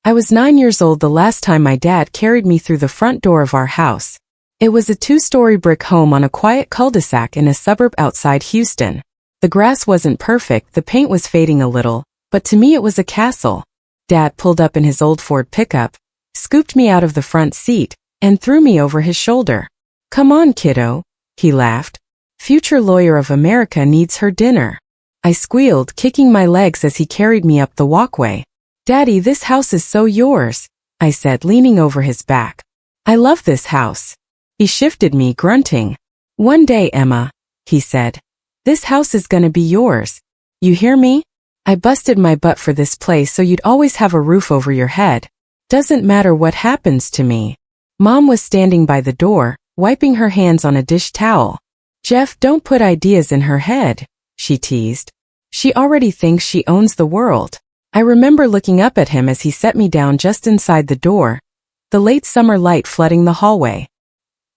I was 9 years old the last time my dad carried me through the front door of our house. It was a 2-story brick home on a quiet cul-de-sac in a suburb outside Houston. The grass wasn't perfect, the paint was fading a little, but to me it was a castle. Dad pulled up in his old Ford pickup, scooped me out of the front seat, and threw me over his shoulder. "Come on, kiddo," he laughed. "Future lawyer of America needs her dinner." I squealed, kicking my legs as he carried me up the walkway. "Daddy, this house is so yours," I said, leaning over his back. "I love this house." He shifted me, grunting. "One day, Emma," he said, "this house is gonna be yours. You hear me? I busted my butt for this place so you'd always have a roof over your head. Doesn't matter what happens to me." Mom was standing by the door, wiping her hands on a dish towel. "Jeff, don't put ideas in her head," she teased. "She already thinks she owns the world." I remember looking up at him as he set me down just inside the door, the late summer light flooding the hallway.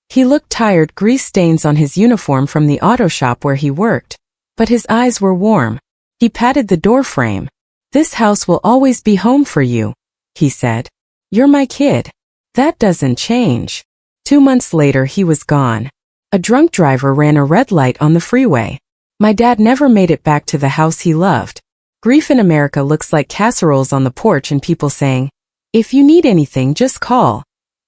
He looked tired, grease stains on his uniform from the auto shop where he worked, but his eyes were warm. He patted the door frame. "This house will always be home for you," he said. "You're my kid. That doesn't change." 2 months later he was gone. A drunk driver ran a red light on the freeway. My dad never made it back to the house he loved. Grief in America looks like casseroles on the porch and people saying, "If you need anything, just call,"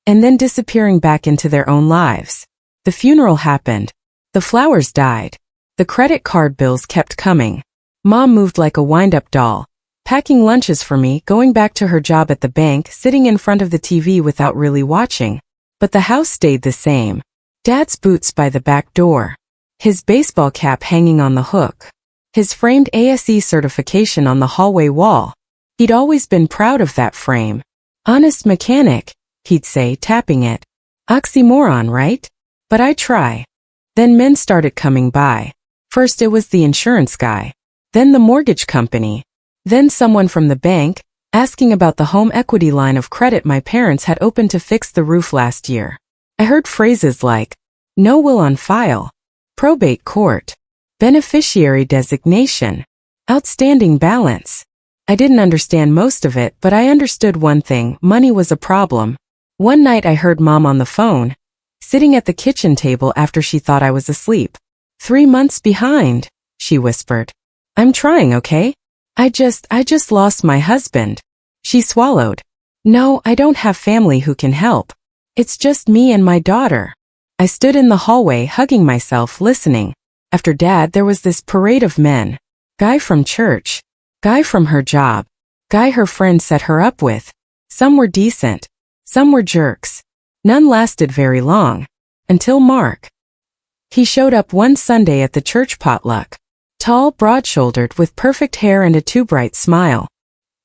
and then disappearing back into their own lives. The funeral happened. The flowers died. The credit card bills kept coming. Mom moved like a wind-up doll, packing lunches for me, going back to her job at the bank, sitting in front of the TV without really watching. But the house stayed the same. Dad's boots by the back door. His baseball cap hanging on the hook. His framed ASE certification on the hallway wall. He'd always been proud of that frame. "Honest mechanic," he'd say, tapping it. "Oxymoron, right? But I try." Then men started coming by. First it was the insurance guy. Then the mortgage company. Then someone from the bank, asking about the home equity line of credit my parents had opened to fix the roof last year. I heard phrases like, "No will on file," "probate court," "beneficiary designation," "outstanding balance." I didn't understand most of it, but I understood one thing: money was a problem. One night I heard Mom on the phone, sitting at the kitchen table after she thought I was asleep. "3 months behind," she whispered. "I'm trying, okay? I just lost my husband." She swallowed. "No, I don't have family who can help. It's just me and my daughter." I stood in the hallway, hugging myself, listening. After Dad, there was this parade of men. Guy from church. Guy from her job. Guy her friend set her up with. Some were decent. Some were jerks. None lasted very long. Until Mark. He showed up one Sunday at the church potluck. Tall, broad-shouldered, with perfect hair and a too bright smile.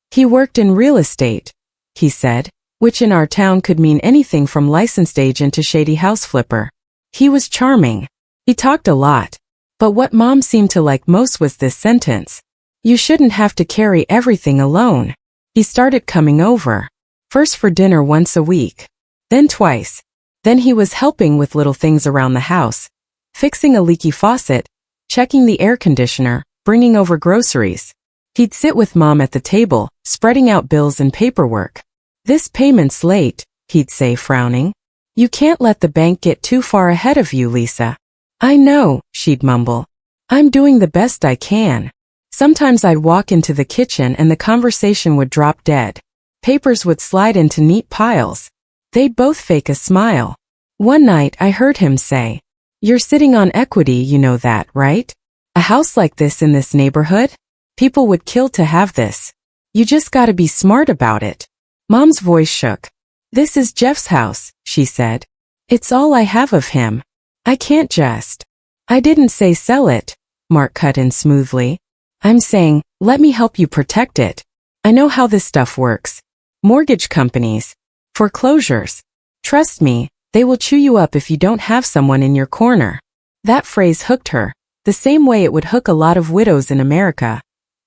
He worked in real estate, he said, which in our town could mean anything from licensed agent to shady house flipper. He was charming. He talked a lot. But what Mom seemed to like most was this sentence: "You shouldn't have to carry everything alone." He started coming over. First for dinner once a week. Then twice. Then he was helping with little things around the house. Fixing a leaky faucet, checking the air conditioner, bringing over groceries. He'd sit with Mom at the table, spreading out bills and paperwork. "This payment's late," he'd say, frowning. "You can't let the bank get too far ahead of you, Lisa." "I know," she'd mumble. "I'm doing the best I can." Sometimes I'd walk into the kitchen and the conversation would drop dead. Papers would slide into neat piles. They'd both fake a smile. One night I heard him say, "You're sitting on equity, you know that, right? A house like this in this neighborhood? People would kill to have this. You just gotta be smart about it." Mom's voice shook. "This is Jeff's house," she said. "It's all I have of him. I can't just." "I didn't say sell it," Mark cut in smoothly. "I'm saying, let me help you protect it. I know how this stuff works. Mortgage companies. Foreclosures. Trust me, they will chew you up if you don't have someone in your corner." That phrase hooked her, the same way it would hook a lot of widows in America.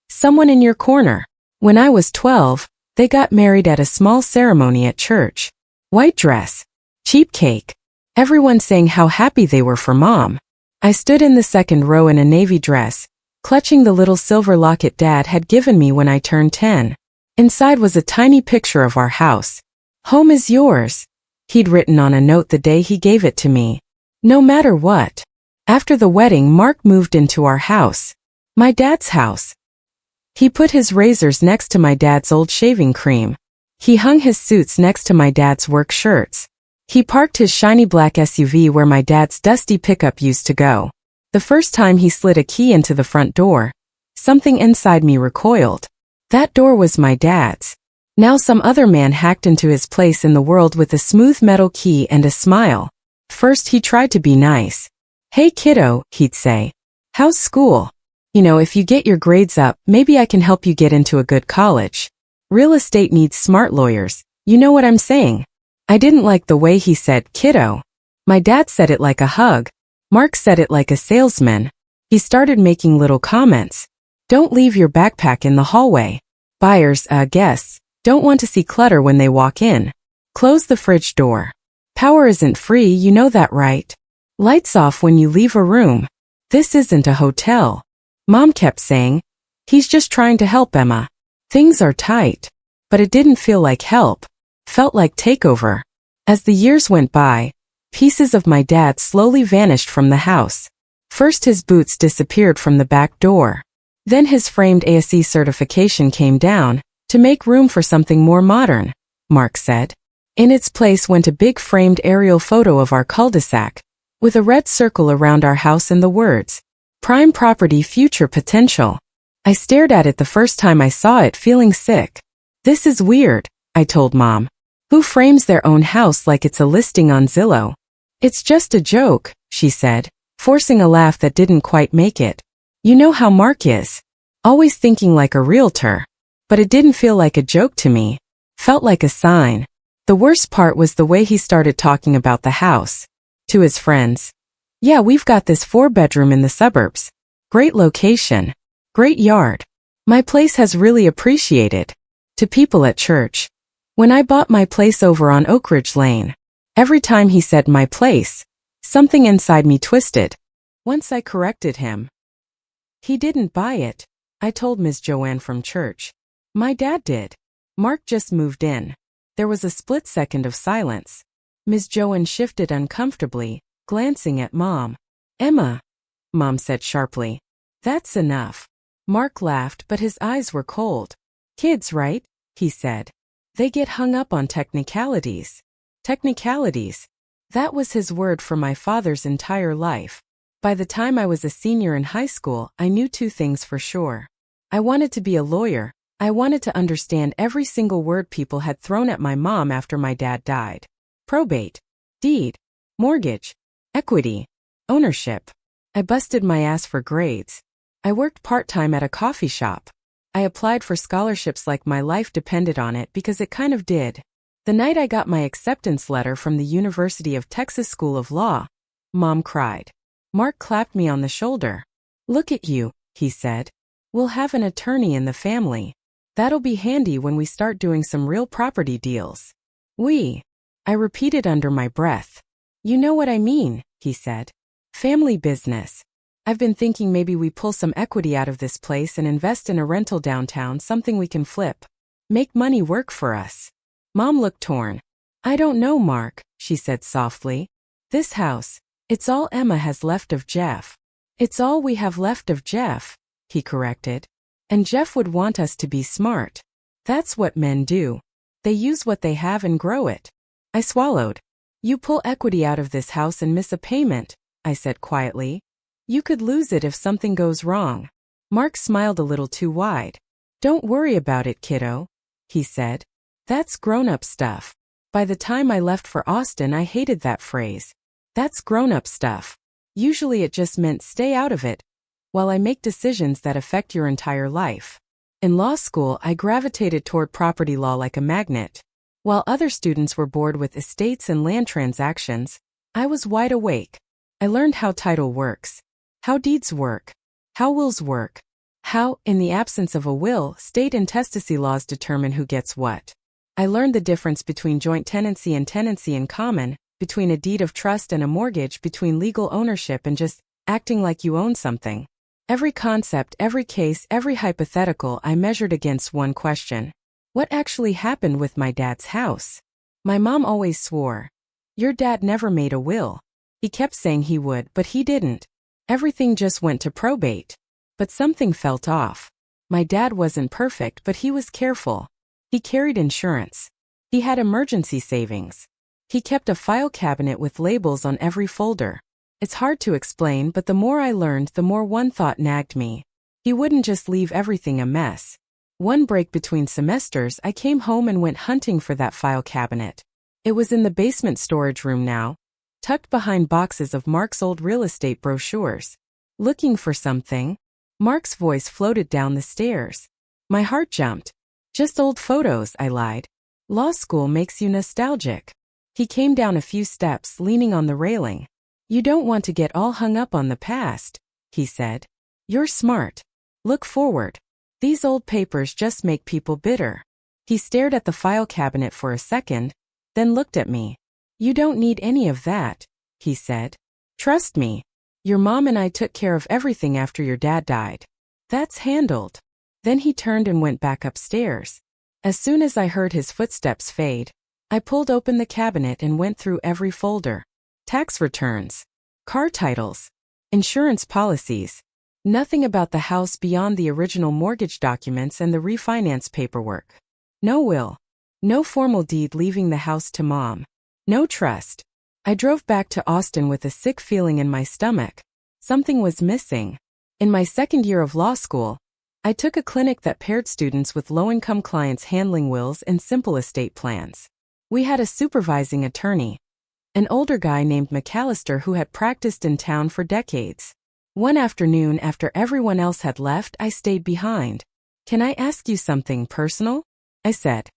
Someone in your corner. When I was 12, they got married at a small ceremony at church. White dress. Cheap cake. Everyone saying how happy they were for Mom. I stood in the second row in a navy dress, clutching the little silver locket Dad had given me when I turned 10. Inside was a tiny picture of our house. "Home is yours," he'd written on a note the day he gave it to me. No matter what. After the wedding, Mark moved into our house. My dad's house. He put his razors next to my dad's old shaving cream. He hung his suits next to my dad's work shirts. He parked his shiny black SUV where my dad's dusty pickup used to go. The first time he slid a key into the front door, something inside me recoiled. That door was my dad's. Now some other man hacked into his place in the world with a smooth metal key and a smile. First he tried to be nice. "Hey kiddo," he'd say. "How's school? You know, if you get your grades up, maybe I can help you get into a good college. Real estate needs smart lawyers, you know what I'm saying?" I didn't like the way he said kiddo. My dad said it like a hug. Mark said it like a salesman. He started making little comments. "Don't leave your backpack in the hallway. Buyers, guests, don't want to see clutter when they walk in. Close the fridge door. Power isn't free, you know that, right? Lights off when you leave a room. This isn't a hotel." Mom kept saying, "He's just trying to help, Emma. Things are tight." But it didn't feel like help. Felt like takeover. As the years went by, pieces of my dad slowly vanished from the house. First his boots disappeared from the back door. Then his framed ASE certification came down, to make room for something more modern, Mark said. In its place went a big framed aerial photo of our cul-de-sac, with a red circle around our house and the words, "Prime property, future potential." I stared at it the first time I saw it, feeling sick. "This is weird," I told Mom. "Who frames their own house like it's a listing on Zillow?" "It's just a joke," she said, forcing a laugh that didn't quite make it. "You know how Mark is. Always thinking like a realtor." But it didn't feel like a joke to me. Felt like a sign. The worst part was the way he started talking about the house. To his friends. "Yeah, we've got this 4-bedroom in the suburbs. Great location. Great yard. My place has really appreciated." To people at church. "When I bought my place over on Oak Ridge Lane." Every time he said "my place," something inside me twisted. Once I corrected him. "He didn't buy it," I told Ms. Joanne from church. "My dad did. Mark just moved in." There was a split second of silence. Ms. Joanne shifted uncomfortably, glancing at Mom. "Emma," Mom said sharply. "That's enough." Mark laughed, but his eyes were cold. "Kids, right?" he said. "They get hung up on technicalities." Technicalities. That was his word for my father's entire life. By the time I was a senior in high school, I knew 2 things for sure. I wanted to be a lawyer. I wanted to understand every single word people had thrown at my mom after my dad died. Probate, deed, mortgage, equity, ownership. I busted my ass for grades. I worked part-time at a coffee shop. I applied for scholarships like my life depended on it because it kind of did. The night I got my acceptance letter from the University of Texas School of Law, Mom cried. Mark clapped me on the shoulder. "Look at you," he said. "We'll have an attorney in the family. That'll be handy when we start doing some real property deals." I repeated under my breath. "You know what I mean," he said. "Family business. I've been thinking maybe we pull some equity out of this place and invest in a rental downtown, something we can flip. Make money work for us." Mom looked torn. "I don't know, Mark," she said softly. "This house, it's all Emma has left of Jeff." "It's all we have left of Jeff," he corrected. "And Jeff would want us to be smart. That's what men do. They use what they have and grow it." I swallowed. "You pull equity out of this house and miss a payment," I said quietly. "You could lose it if something goes wrong." Mark smiled a little too wide. "Don't worry about it, kiddo," he said. "That's grown-up stuff." By the time I left for Austin, I hated that phrase. That's grown-up stuff. Usually it just meant stay out of it, while I make decisions that affect your entire life. In law school, I gravitated toward property law like a magnet. While other students were bored with estates and land transactions, I was wide awake. I learned how title works, how deeds work, how wills work, how, in the absence of a will, state intestacy laws determine who gets what. I learned the difference between joint tenancy and tenancy in common, between a deed of trust and a mortgage, between legal ownership and just acting like you own something. Every concept, every case, every hypothetical I measured against one question. What actually happened with my dad's house? My mom always swore. Your dad never made a will. He kept saying he would, but he didn't. Everything just went to probate. But something felt off. My dad wasn't perfect, but he was careful. He carried insurance. He had emergency savings. He kept a file cabinet with labels on every folder. It's hard to explain, but the more I learned, the more one thought nagged me. He wouldn't just leave everything a mess. One break between semesters, I came home and went hunting for that file cabinet. It was in the basement storage room now, tucked behind boxes of Mark's old real estate brochures. Looking for something? Mark's voice floated down the stairs. My heart jumped. Just old photos, I lied. Law school makes you nostalgic. He came down a few steps, leaning on the railing. You don't want to get all hung up on the past, he said. You're smart. Look forward. These old papers just make people bitter. He stared at the file cabinet for a second, then looked at me. You don't need any of that, he said. Trust me. Your mom and I took care of everything after your dad died. That's handled. Then he turned and went back upstairs. As soon as I heard his footsteps fade, I pulled open the cabinet and went through every folder. Tax returns, car titles, insurance policies. Nothing about the house beyond the original mortgage documents and the refinance paperwork. No will. No formal deed leaving the house to mom. No trust. I drove back to Austin with a sick feeling in my stomach. Something was missing. In my second year of law school, I took a clinic that paired students with low-income clients handling wills and simple estate plans. We had a supervising attorney, an older guy named McAllister who had practiced in town for decades. One afternoon after everyone else had left, I stayed behind. Can I ask you something personal? I said.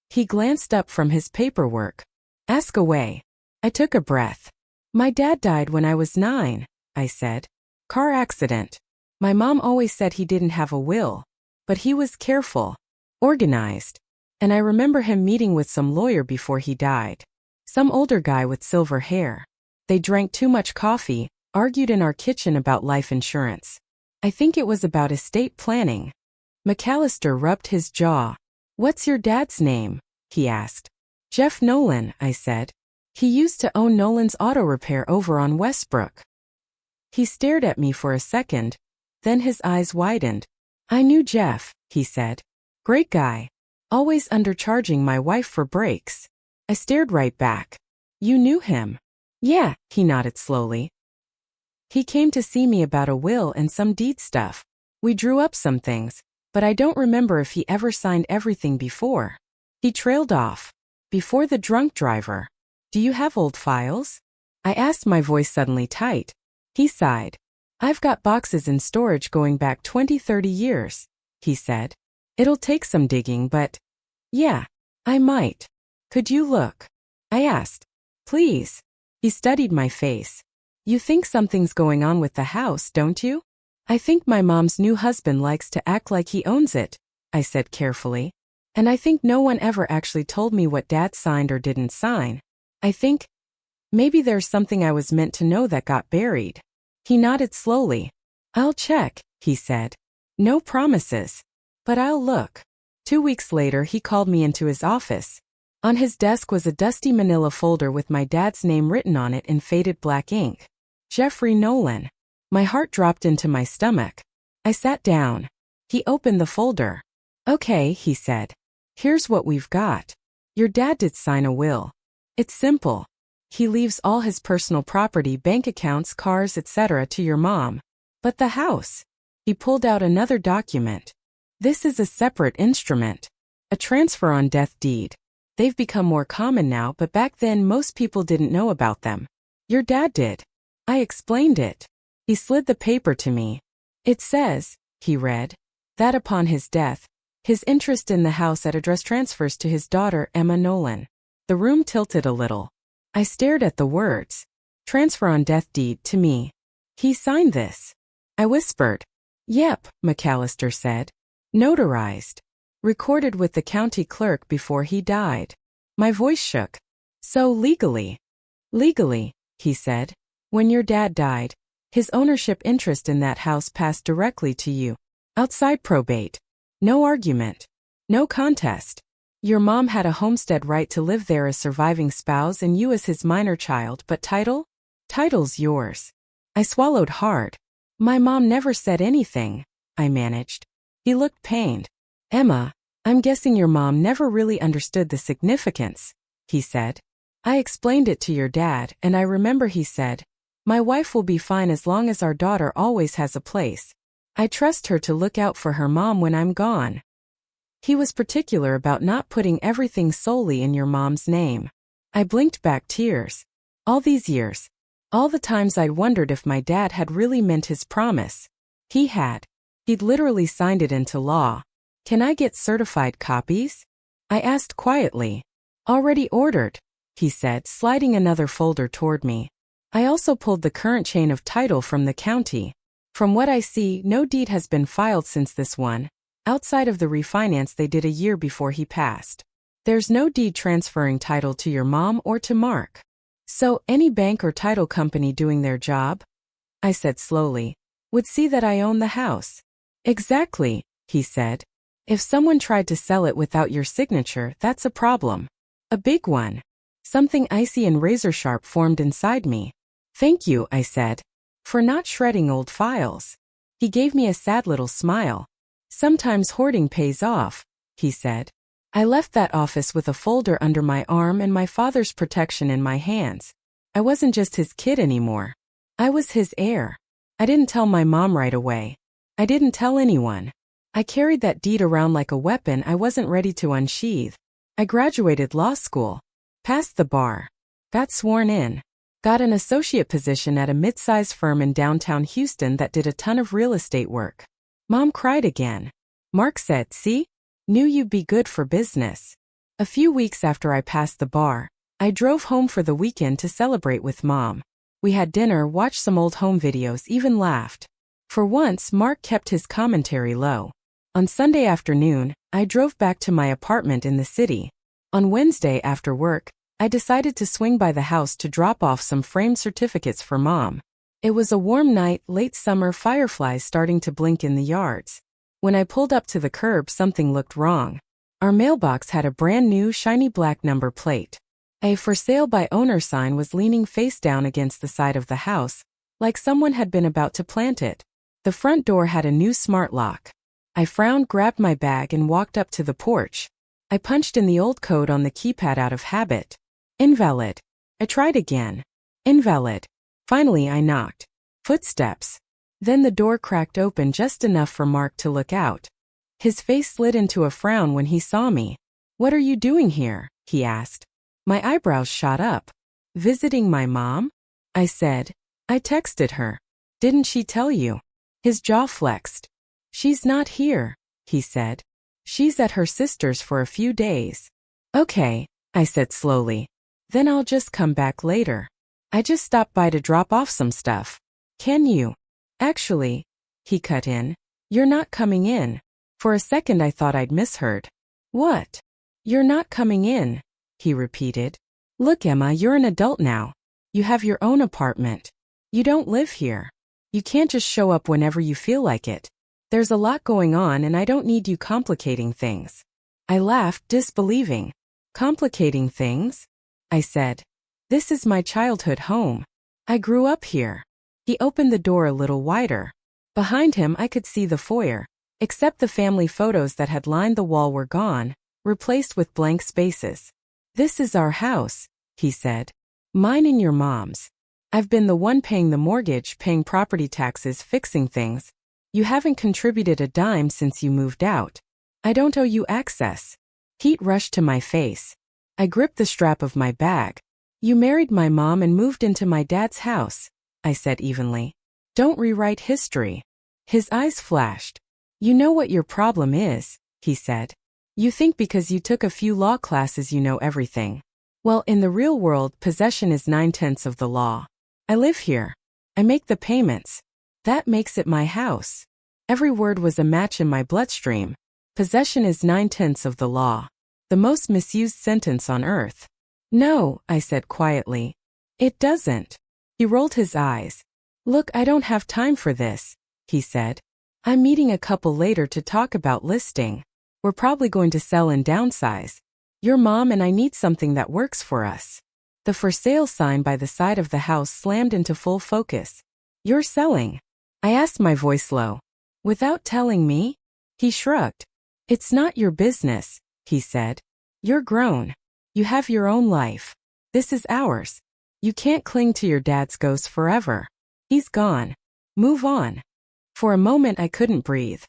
He glanced up from his paperwork. Ask away. I took a breath. My dad died when I was 9, I said. Car accident. My mom always said he didn't have a will, but he was careful, organized. And I remember him meeting with some lawyer before he died. Some older guy with silver hair. They drank too much coffee, argued in our kitchen about life insurance. I think it was about estate planning. McAllister rubbed his jaw. What's your dad's name? He asked. Jeff Nolan, I said. He used to own Nolan's Auto Repair over on Westbrook. He stared at me for a second, then his eyes widened. I knew Jeff, he said. Great guy. Always undercharging my wife for brakes. I stared right back. You knew him? Yeah, he nodded slowly. He came to see me about a will and some deed stuff. We drew up some things, but I don't remember if he ever signed everything before. He trailed off. Before the drunk driver. Do you have old files? I asked, my voice suddenly tight. He sighed. I've got boxes in storage going back 20-30 years, he said. It'll take some digging, but... Yeah, I might. Could you look? I asked. Please. He studied my face. You think something's going on with the house, don't you? I think my mom's new husband likes to act like he owns it, I said carefully. And I think no one ever actually told me what Dad signed or didn't sign. I think maybe there's something I was meant to know that got buried. He nodded slowly. I'll check, he said. No promises. But I'll look. 2 weeks later, he called me into his office. On his desk was a dusty manila folder with my dad's name written on it in faded black ink. Jeffrey Nolan. My heart dropped into my stomach. I sat down. He opened the folder. Okay, he said. Here's what we've got. Your dad did sign a will. It's simple. He leaves all his personal property, bank accounts, cars, etc. to your mom. But the house. He pulled out another document. This is a separate instrument. A transfer on death deed. They've become more common now, but back then most people didn't know about them. Your dad did. I explained it. He slid the paper to me. It says, he read, that upon his death, his interest in the house at address transfers to his daughter Emma Nolan. The room tilted a little. I stared at the words. Transfer on death deed to me. He signed this. I whispered. Yep, McAllister said. Notarized. Recorded with the county clerk before he died. My voice shook. So legally. Legally, he said. When your dad died, his ownership interest in that house passed directly to you. Outside probate. No argument. No contest. Your mom had a homestead right to live there as surviving spouse and you as his minor child, but title? Title's yours. I swallowed hard. My mom never said anything, I managed. He looked pained. Emma, I'm guessing your mom never really understood the significance, he said. I explained it to your dad, and I remember he said, my wife will be fine as long as our daughter always has a place. I trust her to look out for her mom when I'm gone. He was particular about not putting everything solely in your mom's name. I blinked back tears. All these years. All the times I'd wondered if my dad had really meant his promise. He had. He'd literally signed it into law. Can I get certified copies? I asked quietly. Already ordered, he said, sliding another folder toward me. I also pulled the current chain of title from the county. From what I see, no deed has been filed since this one, outside of the refinance they did a year before he passed. There's no deed transferring title to your mom or to Mark. So, any bank or title company doing their job, I said slowly, would see that I own the house. Exactly, he said. If someone tried to sell it without your signature, that's a problem. A big one. Something icy and razor-sharp formed inside me. Thank you, I said, for not shredding old files. He gave me a sad little smile. Sometimes hoarding pays off, he said. I left that office with a folder under my arm and my father's protection in my hands. I wasn't just his kid anymore. I was his heir. I didn't tell my mom right away. I didn't tell anyone. I carried that deed around like a weapon I wasn't ready to unsheath. I graduated law school, passed the bar, got sworn in, got an associate position at a mid-sized firm in downtown Houston that did a ton of real estate work. Mom cried again. Mark said, see? Knew you'd be good for business. A few weeks after I passed the bar, I drove home for the weekend to celebrate with Mom. We had dinner, watched some old home videos, even laughed. For once, Mark kept his commentary low. On Sunday afternoon, I drove back to my apartment in the city. On Wednesday after work, I decided to swing by the house to drop off some framed certificates for Mom. It was a warm night, late summer, fireflies starting to blink in the yards. When I pulled up to the curb, something looked wrong. Our mailbox had a brand new, shiny black number plate. A for sale by owner sign was leaning face down against the side of the house, like someone had been about to plant it. The front door had a new smart lock. I frowned, grabbed my bag, and walked up to the porch. I punched in the old code on the keypad out of habit. Invalid. I tried again. Invalid. Finally, I knocked. Footsteps. Then the door cracked open just enough for Mark to look out. His face slid into a frown when he saw me. What are you doing here? He asked. My eyebrows shot up. Visiting my mom? I said. I texted her. Didn't she tell you? His jaw flexed. She's not here, he said. She's at her sister's for a few days. Okay, I said slowly. Then I'll just come back later. I just stopped by to drop off some stuff. Can you? Actually, he cut in, you're not coming in. For a second I thought I'd misheard. What? You're not coming in, he repeated. Look, Emma, you're an adult now. You have your own apartment. You don't live here. You can't just show up whenever you feel like it. There's a lot going on and I don't need you complicating things. I laughed, disbelieving. Complicating things? I said. This is my childhood home. I grew up here. He opened the door a little wider. Behind him I could see the foyer, except the family photos that had lined the wall were gone, replaced with blank spaces. This is our house, he said. Mine and your mom's. I've been the one paying the mortgage, paying property taxes, fixing things. You haven't contributed a dime since you moved out. I don't owe you access. Heat rushed to my face. I gripped the strap of my bag. You married my mom and moved into my dad's house, I said evenly. Don't rewrite history. His eyes flashed. You know what your problem is, he said. You think because you took a few law classes you know everything. Well, in the real world, possession is 9/10 of the law. I live here. I make the payments. That makes it my house. Every word was a match in my bloodstream. Possession is 9/10 of the law. The most misused sentence on earth. No, I said quietly. It doesn't. He rolled his eyes. Look, I don't have time for this, he said. I'm meeting a couple later to talk about listing. We're probably going to sell and downsize. Your mom and I need something that works for us. The for sale sign by the side of the house slammed into full focus. You're selling? I asked, my voice low. Without telling me? He shrugged. It's not your business, he said. You're grown. You have your own life. This is ours. You can't cling to your dad's ghost forever. He's gone. Move on. For a moment I couldn't breathe.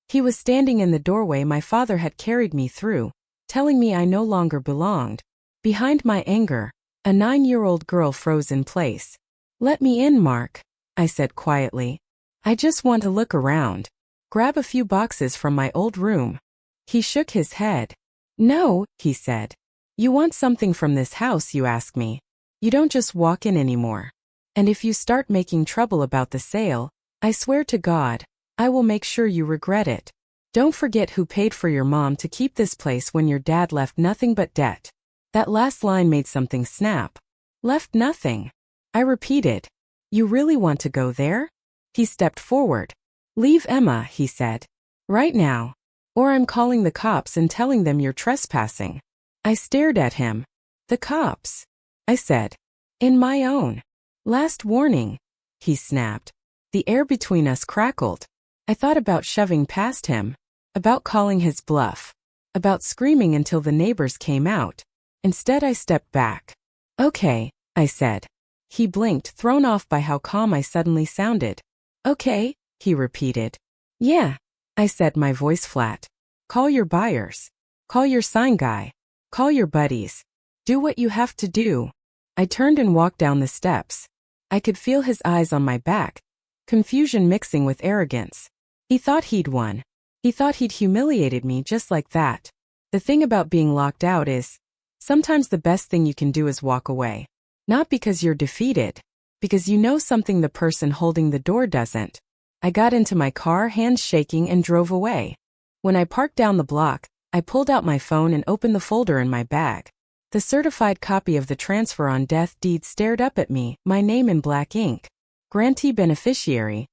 He was standing in the doorway my father had carried me through, telling me I no longer belonged. Behind my anger, a 9-year-old girl froze in place. Let me in, Mark, I said quietly. I just want to look around. Grab a few boxes from my old room. He shook his head. No, he said. You want something from this house, you ask me. You don't just walk in anymore. And if you start making trouble about the sale, I swear to God, I will make sure you regret it. Don't forget who paid for your mom to keep this place when your dad left nothing but debt. That last line made something snap. Left nothing. I repeated. You really want to go there? He stepped forward. Leave Emma, he said. Right now. Or I'm calling the cops and telling them you're trespassing. I stared at him. The cops, I said. In my own. Last warning, he snapped. The air between us crackled. I thought about shoving past him, about calling his bluff, about screaming until the neighbors came out. Instead I stepped back. Okay, I said. He blinked, thrown off by how calm I suddenly sounded. Okay, he repeated. Yeah, I said, my voice flat. Call your buyers. Call your sign guy. Call your buddies. Do what you have to do. I turned and walked down the steps. I could feel his eyes on my back, confusion mixing with arrogance. He thought he'd won. He thought he'd humiliated me just like that. The thing about being locked out is, sometimes the best thing you can do is walk away. Not because you're defeated, because you know something the person holding the door doesn't. I got into my car, hands shaking, and drove away. When I parked down the block, I pulled out my phone and opened the folder in my bag. The certified copy of the transfer on death deed stared up at me, my name in black ink. Grantee beneficiary,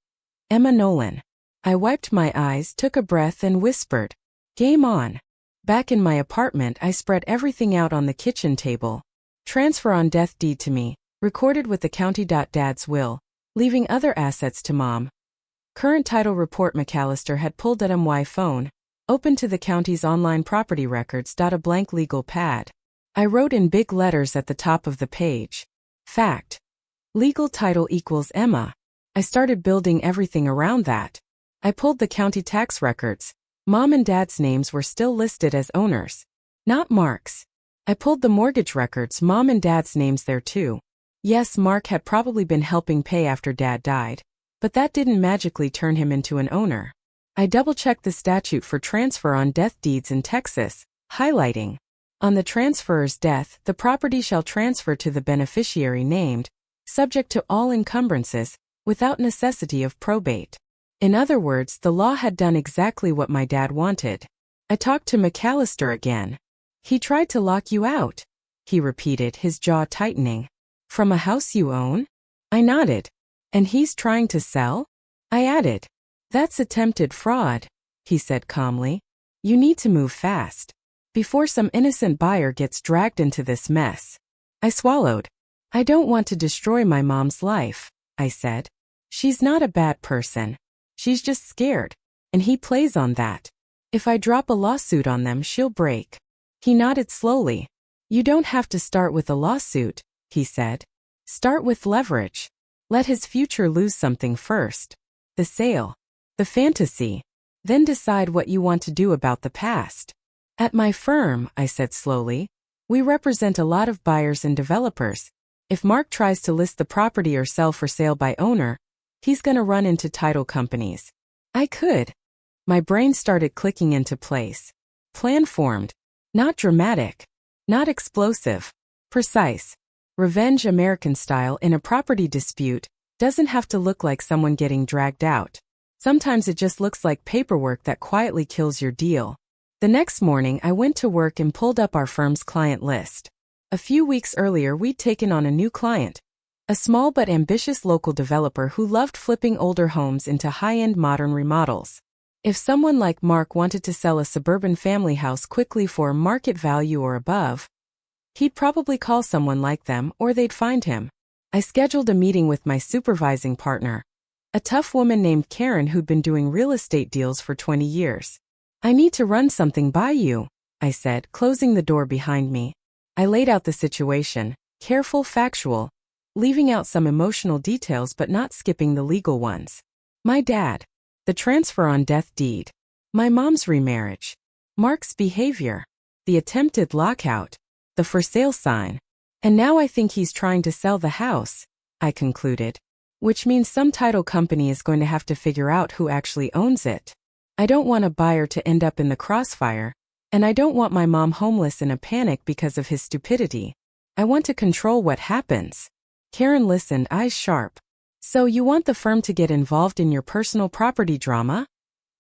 Emma Nolan. I wiped my eyes, took a breath, and whispered, game on. Back in my apartment, I spread everything out on the kitchen table. Transfer on death deed to me, recorded with the county. Dad's will, leaving other assets to mom. Current title report. McAllister had pulled at my phone, open to the county's online property records. A blank legal pad. I wrote in big letters at the top of the page. Fact. Legal title equals Emma. I started building everything around that. I pulled the county tax records. Mom and Dad's names were still listed as owners. Not Mark's. I pulled the mortgage records. Mom and Dad's names there too. Yes, Mark had probably been helping pay after Dad died, but that didn't magically turn him into an owner. I double-checked the statute for transfer on death deeds in Texas, highlighting, on the transferor's death, the property shall transfer to the beneficiary named, subject to all encumbrances, without necessity of probate. In other words, the law had done exactly what my dad wanted. I talked to McAllister again. He tried to lock you out, he repeated, his jaw tightening. From a house you own? I nodded. And he's trying to sell? I added. That's attempted fraud, he said calmly. You need to move fast, before some innocent buyer gets dragged into this mess. I swallowed. I don't want to destroy my mom's life, I said. She's not a bad person. She's just scared, and he plays on that. If I drop a lawsuit on them, she'll break. He nodded slowly. You don't have to start with a lawsuit, he said. Start with leverage. Let his future lose something first. The sale. The fantasy. Then decide what you want to do about the past. At my firm, I said slowly, we represent a lot of buyers and developers. If Mark tries to list the property or sell for sale by owner, he's gonna run into title companies. I could. My brain started clicking into place. Plan formed. Not dramatic. Not explosive. Precise. Revenge American style in a property dispute doesn't have to look like someone getting dragged out. Sometimes it just looks like paperwork that quietly kills your deal. The next morning I went to work and pulled up our firm's client list. A few weeks earlier we'd taken on a new client. A small but ambitious local developer who loved flipping older homes into high-end modern remodels. If someone like Mark wanted to sell a suburban family house quickly for market value or above, he'd probably call someone like them or they'd find him. I scheduled a meeting with my supervising partner, a tough woman named Karen who'd been doing real estate deals for 20 years. I need to run something by you, I said, closing the door behind me. I laid out the situation, careful, factual, leaving out some emotional details but not skipping the legal ones. My dad, the transfer on death deed, my mom's remarriage, Mark's behavior, the attempted lockout, the for sale sign, and now I think he's trying to sell the house, I concluded, which means some title company is going to have to figure out who actually owns it. I don't want a buyer to end up in the crossfire, and I don't want my mom homeless in a panic because of his stupidity. I want to control what happens. Karen listened, eyes sharp. So you want the firm to get involved in your personal property drama?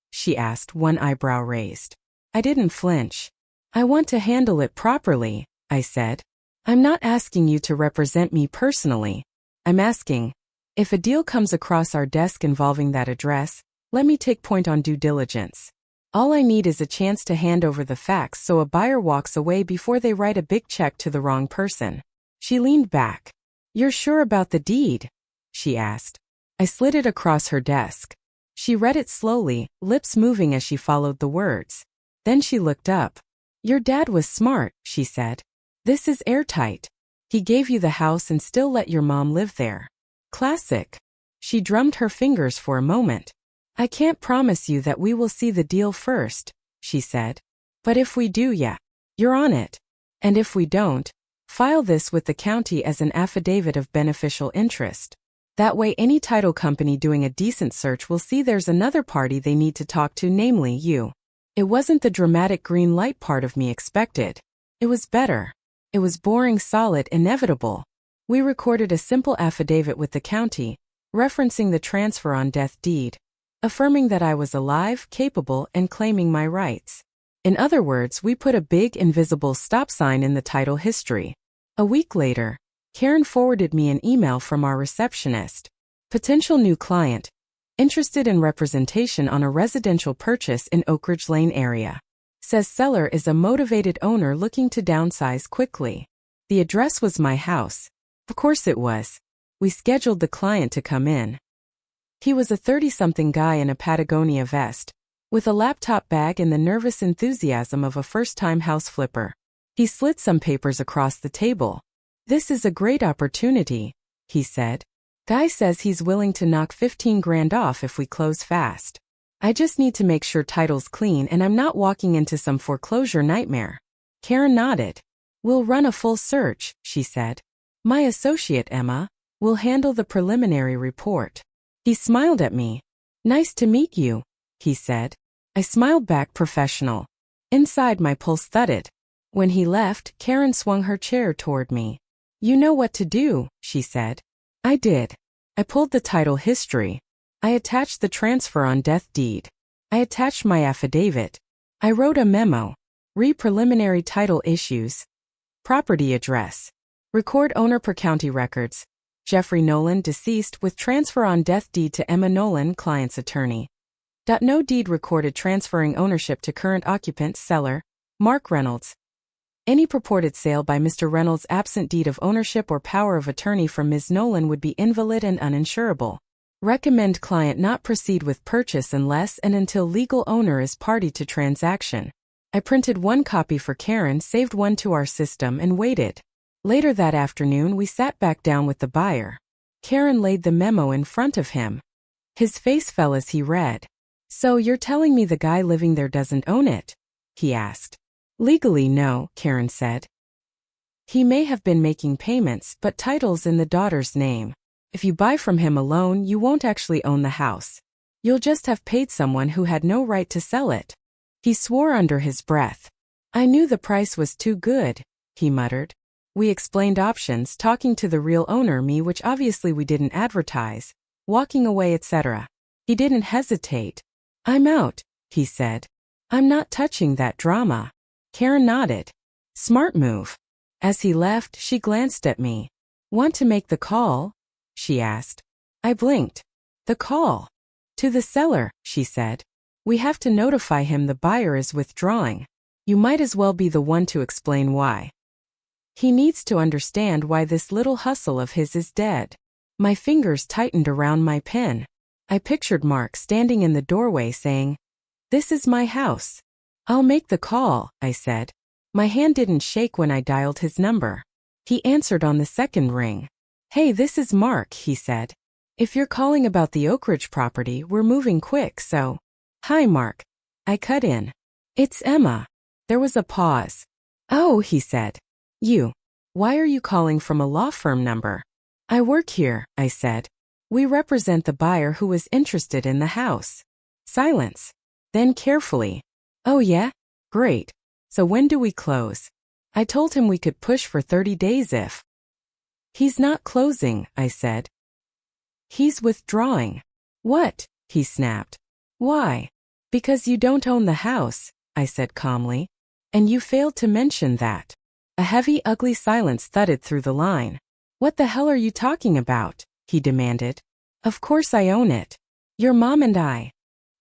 She asked, one eyebrow raised. I didn't flinch. I want to handle it properly, I said. I'm not asking you to represent me personally. I'm asking, if a deal comes across our desk involving that address, let me take point on due diligence. All I need is a chance to hand over the facts so a buyer walks away before they write a big check to the wrong person. She leaned back. You're sure about the deed? She asked. I slid it across her desk. She read it slowly, lips moving as she followed the words. Then she looked up. Your dad was smart, she said. This is airtight. He gave you the house and still let your mom live there. Classic. She drummed her fingers for a moment. I can't promise you that we will see the deal first, she said. But if we do, yeah, you're on it. And if we don't, file this with the county as an affidavit of beneficial interest. That way any title company doing a decent search will see there's another party they need to talk to, namely you. It wasn't the dramatic green light part of me expected. It was better. It was boring, solid, inevitable. We recorded a simple affidavit with the county, referencing the transfer on death deed, affirming that I was alive, capable, and claiming my rights. In other words, we put a big invisible stop sign in the title history. A week later, Karen forwarded me an email from our receptionist. Potential new client, interested in representation on a residential purchase in Oak Ridge Lane area. Says seller is a motivated owner looking to downsize quickly. The address was my house. Of course it was. We scheduled the client to come in. He was a 30-something guy in a Patagonia vest, with a laptop bag and the nervous enthusiasm of a first-time house flipper. He slid some papers across the table. This is a great opportunity, he said. Guy says he's willing to knock 15 grand off if we close fast. I just need to make sure title's clean and I'm not walking into some foreclosure nightmare. Karen nodded. We'll run a full search, she said. My associate, Emma, will handle the preliminary report. He smiled at me. Nice to meet you, he said. I smiled back, professional. Inside, my pulse thudded. When he left, Karen swung her chair toward me. You know what to do, she said. I did. I pulled the title history. I attached the transfer on death deed. I attached my affidavit. I wrote a memo. Preliminary title issues. Property address. Record owner per county records. Jeffrey Nolan, deceased, with transfer on death deed to Emma Nolan, client's attorney. No deed recorded transferring ownership to current occupant, seller, Mark Reynolds. Any purported sale by Mr. Reynolds absent deed of ownership or power of attorney from Ms. Nolan would be invalid and uninsurable. Recommend client not proceed with purchase unless and until legal owner is party to transaction. I printed one copy for Karen, saved one to our system, and waited. Later that afternoon, we sat back down with the buyer. Karen laid the memo in front of him. His face fell as he read. So you're telling me the guy living there doesn't own it? He asked. Legally, no, Karen said. He may have been making payments, but title's in the daughter's name. If you buy from him alone, you won't actually own the house. You'll just have paid someone who had no right to sell it. He swore under his breath. I knew the price was too good, he muttered. We explained options, talking to the real owner, me, which obviously we didn't advertise, walking away, etc. He didn't hesitate. I'm out, he said. I'm not touching that drama. Karen nodded. Smart move. As he left, she glanced at me. Want to make the call? She asked. I blinked. The call. To the seller, she said. We have to notify him the buyer is withdrawing. You might as well be the one to explain why. He needs to understand why this little hustle of his is dead. My fingers tightened around my pen. I pictured Mark standing in the doorway saying, "This is my house." "I'll make the call," I said. My hand didn't shake when I dialed his number. He answered on the second ring. "Hey, this is Mark," he said. "If you're calling about the Oak Ridge property, we're moving quick, so—" "Hi, Mark." I cut in. "It's Emma." There was a pause. "Oh," he said. Why are you calling from a law firm number?" "I work here," I said. "We represent the buyer who was interested in the house." Silence. Then carefully. "Oh yeah? Great. So when do we close?" I told him we could push for 30 days if. "He's not closing," I said. "He's withdrawing." "What?" he snapped. "Why?" "Because you don't own the house," I said calmly. "And you failed to mention that." A heavy, ugly silence thudded through the line. "What the hell are you talking about?" he demanded. "Of course I own it. Your mom and I."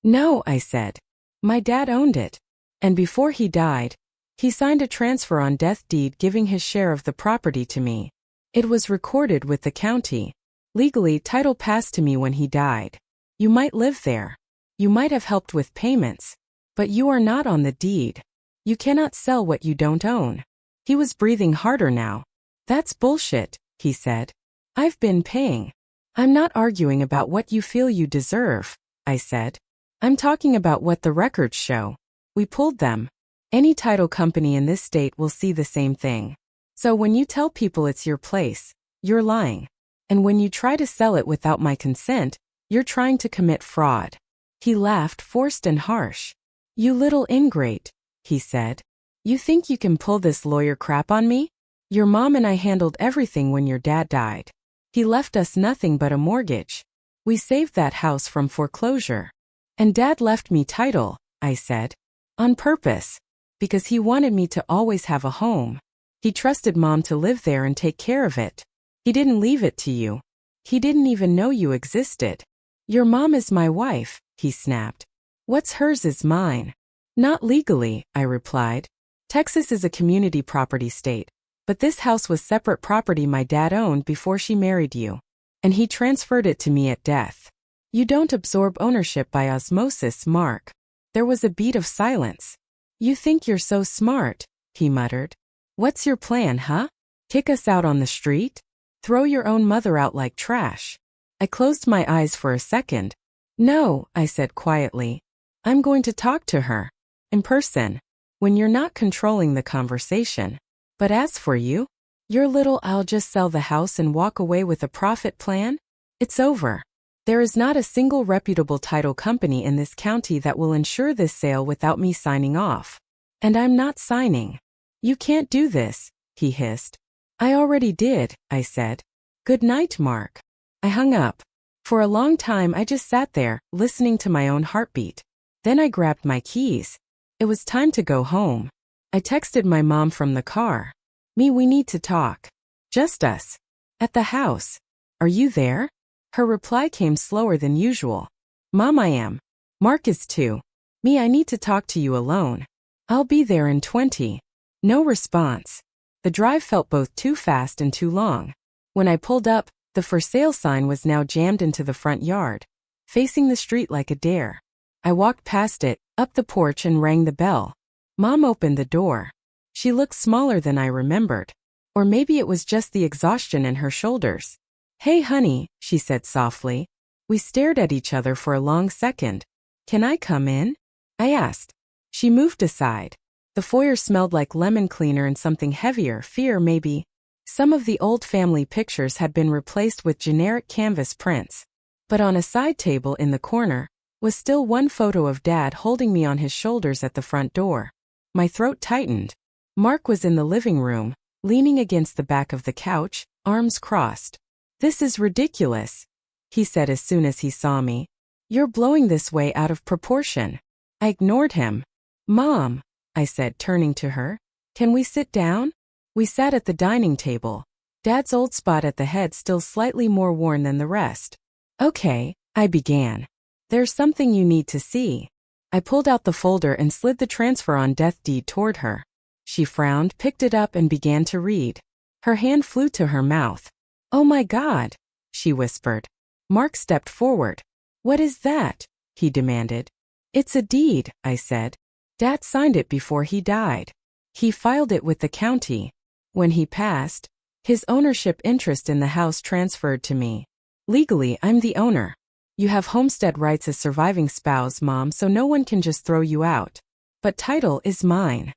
"No," I said. "My dad owned it. And before he died, he signed a transfer on death deed giving his share of the property to me. It was recorded with the county. Legally, title passed to me when he died. You might live there. You might have helped with payments. But you are not on the deed. You cannot sell what you don't own." He was breathing harder now. "That's bullshit," he said. "I've been paying." "I'm not arguing about what you feel you deserve," I said. "I'm talking about what the records show. We pulled them. Any title company in this state will see the same thing. So when you tell people it's your place, you're lying. And when you try to sell it without my consent, you're trying to commit fraud." He laughed, forced and harsh. "You little ingrate," he said. "You think you can pull this lawyer crap on me? Your mom and I handled everything when your dad died. He left us nothing but a mortgage. We saved that house from foreclosure. And Dad left me title," I said. "On purpose. Because he wanted me to always have a home. He trusted Mom to live there and take care of it. He didn't leave it to you. He didn't even know you existed." "Your mom is my wife," he snapped. "What's hers is mine." "Not legally," I replied. "Texas is a community property state. But this house was separate property my dad owned before she married you. And he transferred it to me at death. You don't absorb ownership by osmosis, Mark." There was a beat of silence. "You think you're so smart," he muttered. "What's your plan, huh? Kick us out on the street? Throw your own mother out like trash?" I closed my eyes for a second. "No," I said quietly. "I'm going to talk to her. In person. When you're not controlling the conversation. But as for you, your little I'll just sell the house and walk away with a profit plan? It's over. There is not a single reputable title company in this county that will ensure this sale without me signing off. And I'm not signing." "You can't do this," he hissed. "I already did," I said. "Good night, Mark." I hung up. For a long time I just sat there, listening to my own heartbeat. Then I grabbed my keys. It was time to go home. I texted my mom from the car. We need to talk. Just us. At the house. Are you there?" Her reply came slower than usual. "Mom, I am. Mark is too. I need to talk to you alone. I'll be there in 20. No response. The drive felt both too fast and too long. When I pulled up, the for sale sign was now jammed into the front yard, facing the street like a dare. I walked past it, up the porch and rang the bell. Mom opened the door. She looked smaller than I remembered. Or maybe it was just the exhaustion in her shoulders. "Hey honey," she said softly. We stared at each other for a long second. "Can I come in?" I asked. She moved aside. The foyer smelled like lemon cleaner and something heavier, fear maybe. Some of the old family pictures had been replaced with generic canvas prints. But on a side table in the corner was still one photo of Dad holding me on his shoulders at the front door. My throat tightened. Mark was in the living room, leaning against the back of the couch, arms crossed. "This is ridiculous," he said as soon as he saw me. "You're blowing this way out of proportion." I ignored him. "Mom," I said, turning to her, "can we sit down?" We sat at the dining table, Dad's old spot at the head still slightly more worn than the rest. "Okay," I began. "There's something you need to see." I pulled out the folder and slid the transfer on death deed toward her. She frowned, picked it up and began to read. Her hand flew to her mouth. "Oh my God," she whispered. Mark stepped forward. "What is that?" he demanded. "It's a deed," I said. "Dad signed it before he died. He filed it with the county. When he passed, his ownership interest in the house transferred to me. Legally, I'm the owner. You have homestead rights as surviving spouse, Mom, so no one can just throw you out. But title is mine."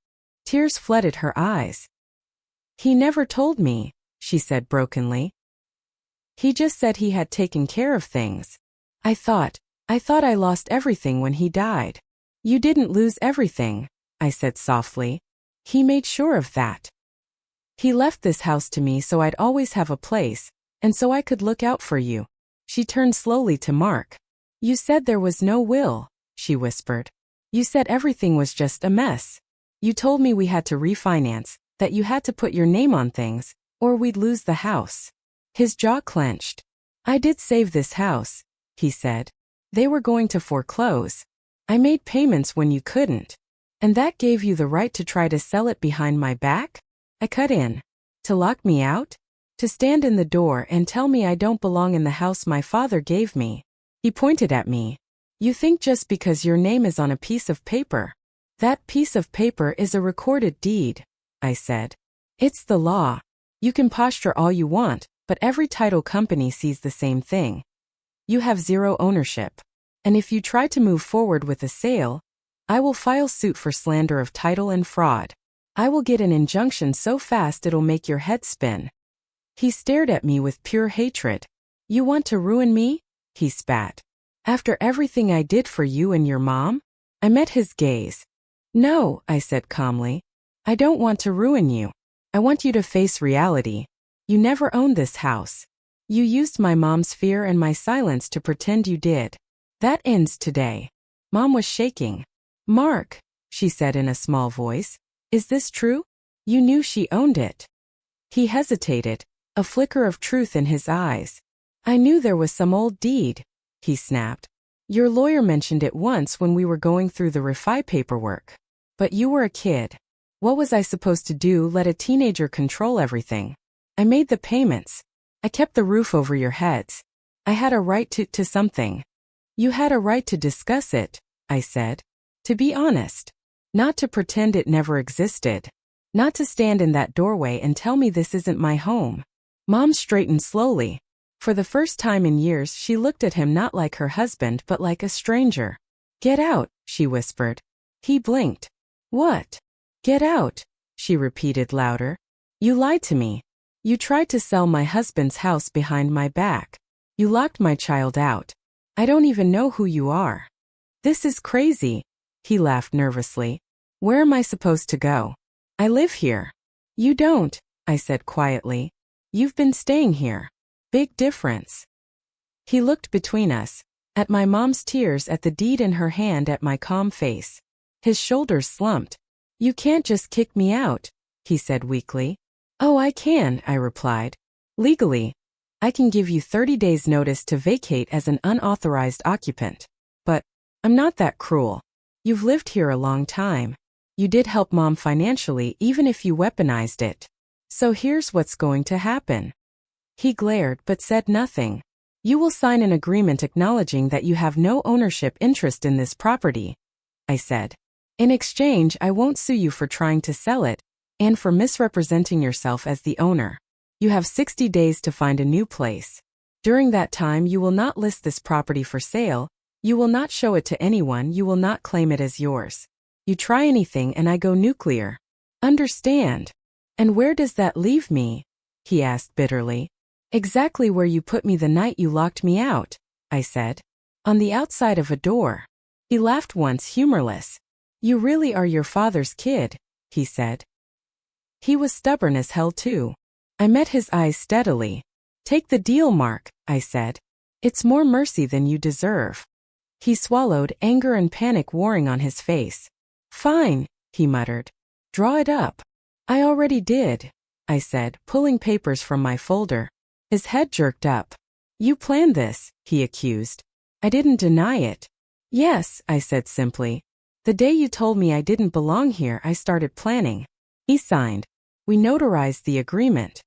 Tears flooded her eyes. "He never told me," she said brokenly. "He just said he had taken care of things. I thought I lost everything when he died." "You didn't lose everything," I said softly. "He made sure of that. He left this house to me so I'd always have a place, and so I could look out for you." She turned slowly to Mark. "You said there was no will," she whispered. "You said everything was just a mess. You told me we had to refinance, that you had to put your name on things, or we'd lose the house." His jaw clenched. "I did save this house," he said. "They were going to foreclose. I made payments when you couldn't. And that gave you the right to try to sell it behind my back?" I cut in. "To lock me out? To stand in the door and tell me I don't belong in the house my father gave me?" He pointed at me. "You think just because your name is on a piece of paper. That piece of paper is a recorded deed," I said. "It's the law. You can posture all you want, but every title company sees the same thing. You have zero ownership. And if you try to move forward with a sale, I will file suit for slander of title and fraud. I will get an injunction so fast it'll make your head spin." He stared at me with pure hatred. "You want to ruin me?" he spat. "After everything I did for you and your mom?" I met his gaze. "No," I said calmly. "I don't want to ruin you. I want you to face reality. You never owned this house. You used my mom's fear and my silence to pretend you did. That ends today." Mom was shaking. "Mark," she said in a small voice, "is this true? You knew she owned it." He hesitated, a flicker of truth in his eyes. "I knew there was some old deed," he snapped. "Your lawyer mentioned it once when we were going through the refi paperwork. But you were a kid. What was I supposed to do, let a teenager control everything? I made the payments. I kept the roof over your heads. I had a right to something." "You had a right to discuss it," I said. "To be honest. Not to pretend it never existed. Not to stand in that doorway and tell me this isn't my home." Mom straightened slowly. For the first time in years, she looked at him not like her husband but like a stranger. "Get out," she whispered. He blinked. "What?" "Get out," she repeated louder. "You lied to me. You tried to sell my husband's house behind my back. You locked my child out. I don't even know who you are." "This is crazy," he laughed nervously. "Where am I supposed to go? I live here." "You don't," I said quietly. "You've been staying here. Big difference." He looked between us, at my mom's tears, at the deed in her hand, at my calm face. His shoulders slumped. "You can't just kick me out," he said weakly. "Oh, I can," I replied. "Legally, I can give you 30 days notice to vacate as an unauthorized occupant. But I'm not that cruel. You've lived here a long time. You did help Mom financially even if you weaponized it. So here's what's going to happen." He glared but said nothing. "You will sign an agreement acknowledging that you have no ownership interest in this property," I said. "In exchange, I won't sue you for trying to sell it and for misrepresenting yourself as the owner. You have 60 days to find a new place. During that time, you will not list this property for sale. You will not show it to anyone. You will not claim it as yours. You try anything and I go nuclear. Understand?" "And where does that leave me?" he asked bitterly. "Exactly where you put me the night you locked me out," I said. "On the outside of a door." He laughed once, humorless. "You really are your father's kid," he said. He was stubborn as hell too. I met his eyes steadily. "Take the deal, Mark," I said. "It's more mercy than you deserve." He swallowed, anger and panic warring on his face. "Fine," he muttered. "Draw it up." "I already did," I said, pulling papers from my folder. His head jerked up. "You planned this," he accused. I didn't deny it. Yes, I said simply. The day you told me I didn't belong here, I started planning. He signed. We notarized the agreement.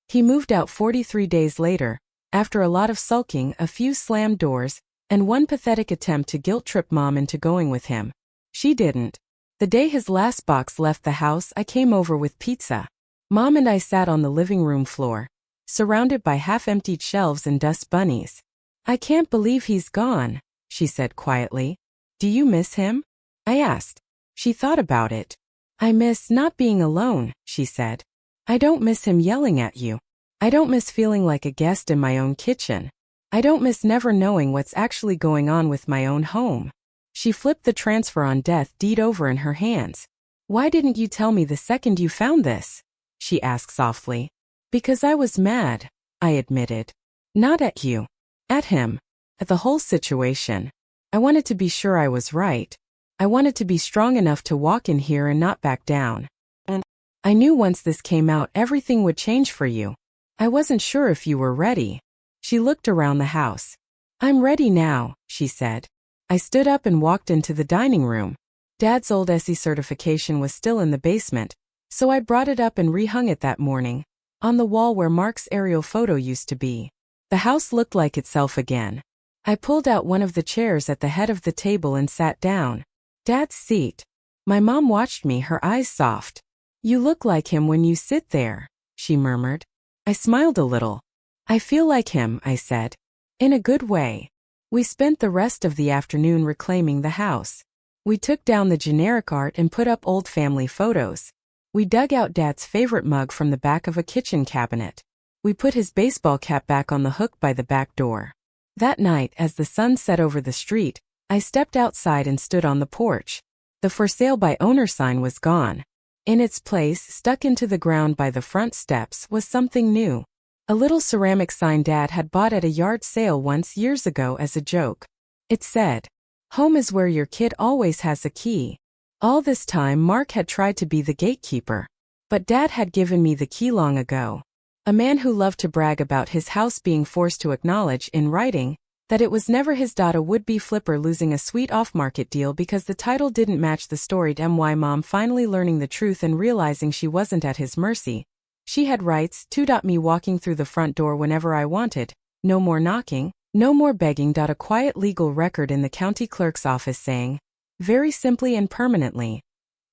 He moved out 43 days later, after a lot of sulking, a few slammed doors, and one pathetic attempt to guilt-trip Mom into going with him. She didn't. The day his last box left the house, I came over with pizza. Mom and I sat on the living room floor, surrounded by half-emptied shelves and dust bunnies. I can't believe he's gone, she said quietly. Do you miss him? I asked. She thought about it. I miss not being alone, she said. I don't miss him yelling at you. I don't miss feeling like a guest in my own kitchen. I don't miss never knowing what's actually going on with my own home. She flipped the transfer on death deed over in her hands. Why didn't you tell me the second you found this? She asked softly. Because I was mad, I admitted. Not at you. At him. At the whole situation. I wanted to be sure I was right. I wanted to be strong enough to walk in here and not back down. And I knew once this came out everything would change for you. I wasn't sure if you were ready. She looked around the house. I'm ready now, she said. I stood up and walked into the dining room. Dad's old SE certification was still in the basement, so I brought it up and rehung it that morning, on the wall where Mark's aerial photo used to be. The house looked like itself again. I pulled out one of the chairs at the head of the table and sat down. Dad's seat. My mom watched me, her eyes soft. You look like him when you sit there, she murmured. I smiled a little. I feel like him, I said. In a good way. We spent the rest of the afternoon reclaiming the house. We took down the generic art and put up old family photos. We dug out Dad's favorite mug from the back of a kitchen cabinet. We put his baseball cap back on the hook by the back door. That night, as the sun set over the street, I stepped outside and stood on the porch. The for sale by owner sign was gone. In its place, stuck into the ground by the front steps, was something new. A little ceramic sign Dad had bought at a yard sale once years ago as a joke. It said, "Home is where your kid always has a key." All this time Mark had tried to be the gatekeeper. But Dad had given me the key long ago. A man who loved to brag about his house being forced to acknowledge, in writing, that it was never his daughter would-be flipper losing a sweet off-market deal because the title didn't match the storied MY mom finally learning the truth and realizing she wasn't at his mercy. She had rights, too. Me walking through the front door whenever I wanted, no more knocking, no more begging. A quiet legal record in the county clerk's office saying, very simply and permanently,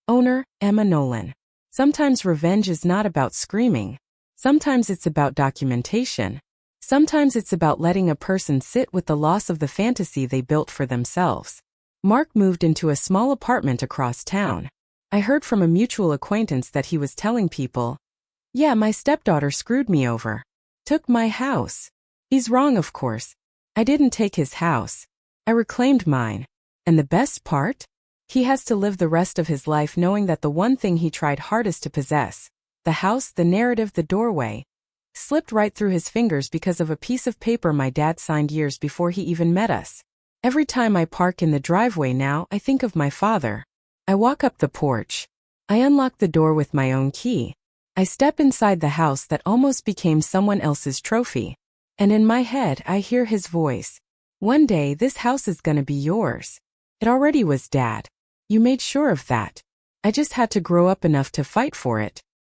owner, Emma Nolan. Sometimes revenge is not about screaming. Sometimes it's about documentation. Sometimes it's about letting a person sit with the loss of the fantasy they built for themselves. Mark moved into a small apartment across town. I heard from a mutual acquaintance that he was telling people, "Yeah, my stepdaughter screwed me over. Took my house." He's wrong, of course. I didn't take his house. I reclaimed mine. And the best part? He has to live the rest of his life knowing that the one thing he tried hardest to possess, the house, the narrative, the doorway, slipped right through his fingers because of a piece of paper my dad signed years before he even met us. Every time I park in the driveway now, I think of my father. I walk up the porch. I unlock the door with my own key. I step inside the house that almost became someone else's trophy. And in my head, I hear his voice. One day, this house is gonna be yours. It already was, Dad. You made sure of that. I just had to grow up enough to fight for it.